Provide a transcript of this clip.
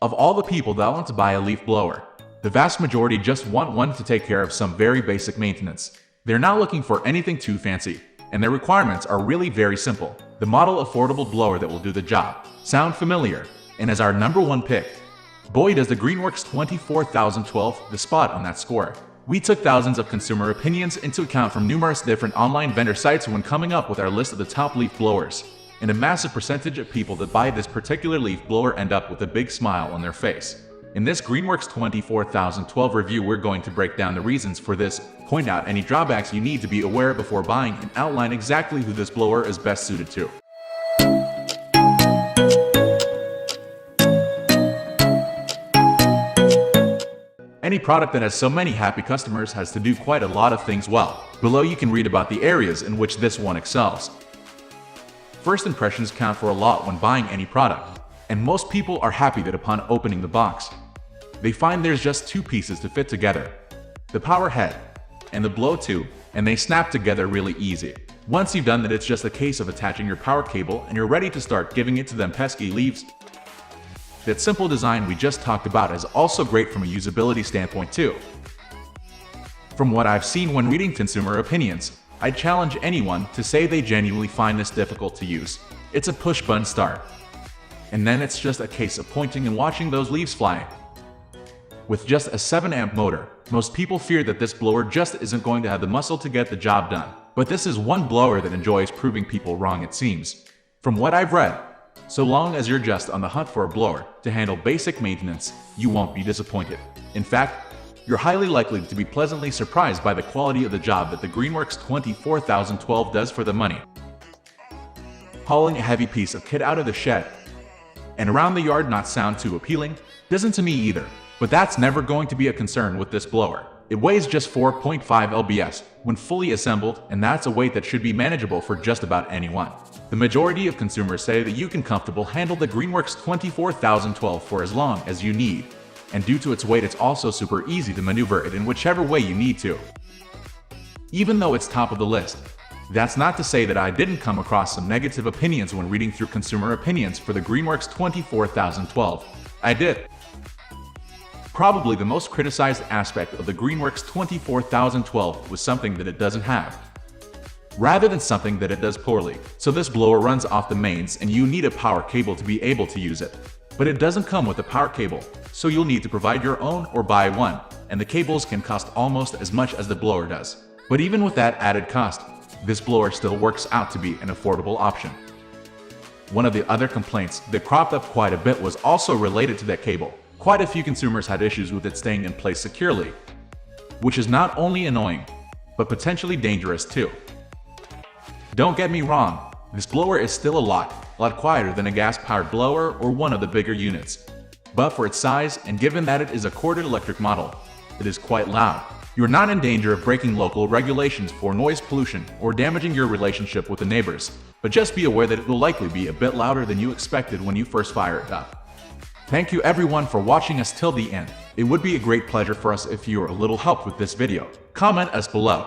Of all the people that want to buy a leaf blower, the vast majority just want one to take care of some very basic maintenance. They're not looking for anything too fancy, and their requirements are really very simple. The model affordable blower that will do the job. Sound familiar? And as our number one pick, boy does the Greenworks 24012 the spot on that score. We took thousands of consumer opinions into account from numerous different online vendor sites when coming up with our list of the top leaf blowers. And a massive percentage of people that buy this particular leaf blower end up with a big smile on their face. In this Greenworks 24012 review, we're going to break down the reasons for this, point out any drawbacks you need to be aware before buying, and outline exactly who this blower is best suited to. Any product that has so many happy customers has to do quite a lot of things well. Below you can read about the areas in which this one excels. First impressions count for a lot when buying any product, and most people are happy that upon opening the box, they find there's just two pieces to fit together. The power head and the blow tube, and they snap together really easy. Once you've done that, it's just a case of attaching your power cable and you're ready to start giving it to them pesky leaves. That simple design we just talked about is also great from a usability standpoint too. From what I've seen when reading consumer opinions, I challenge anyone to say they genuinely find this difficult to use. It's a push-button start, and then it's just a case of pointing and watching those leaves fly. With just a 7-amp motor, most people fear that this blower just isn't going to have the muscle to get the job done. But this is one blower that enjoys proving people wrong, it seems. From what I've read, so long as you're just on the hunt for a blower to handle basic maintenance, you won't be disappointed. In fact, you're highly likely to be pleasantly surprised by the quality of the job that the Greenworks 24012 does for the money. Hauling a heavy piece of kit out of the shed and around the yard not sound too appealing? Doesn't to me either, but that's never going to be a concern with this blower. It weighs just 4.5 lbs when fully assembled, and that's a weight that should be manageable for just about anyone. The majority of consumers say that you can comfortably handle the Greenworks 24012 for as long as you need, and due to its weight, it's also super easy to maneuver it in whichever way you need to. Even though it's top of the list, that's not to say that I didn't come across some negative opinions when reading through consumer opinions for the Greenworks 24012. I did. Probably the most criticized aspect of the Greenworks 24012 was something that it doesn't have, rather than something that it does poorly. So this blower runs off the mains and you need a power cable to be able to use it. But it doesn't come with a power cable, so you'll need to provide your own or buy one, and the cables can cost almost as much as the blower does. But even with that added cost, this blower still works out to be an affordable option. One of the other complaints that cropped up quite a bit was also related to that cable. Quite a few consumers had issues with it staying in place securely, which is not only annoying, but potentially dangerous too. Don't get me wrong, this blower is still a lot quieter than a gas-powered blower or one of the bigger units. But for its size, and given that it is a corded electric model, it is quite loud. You're not in danger of breaking local regulations for noise pollution or damaging your relationship with the neighbors, but just be aware that it will likely be a bit louder than you expected when you first fire it up. Thank you everyone for watching us till the end. It would be a great pleasure for us if you were a little help with this video. Comment us below.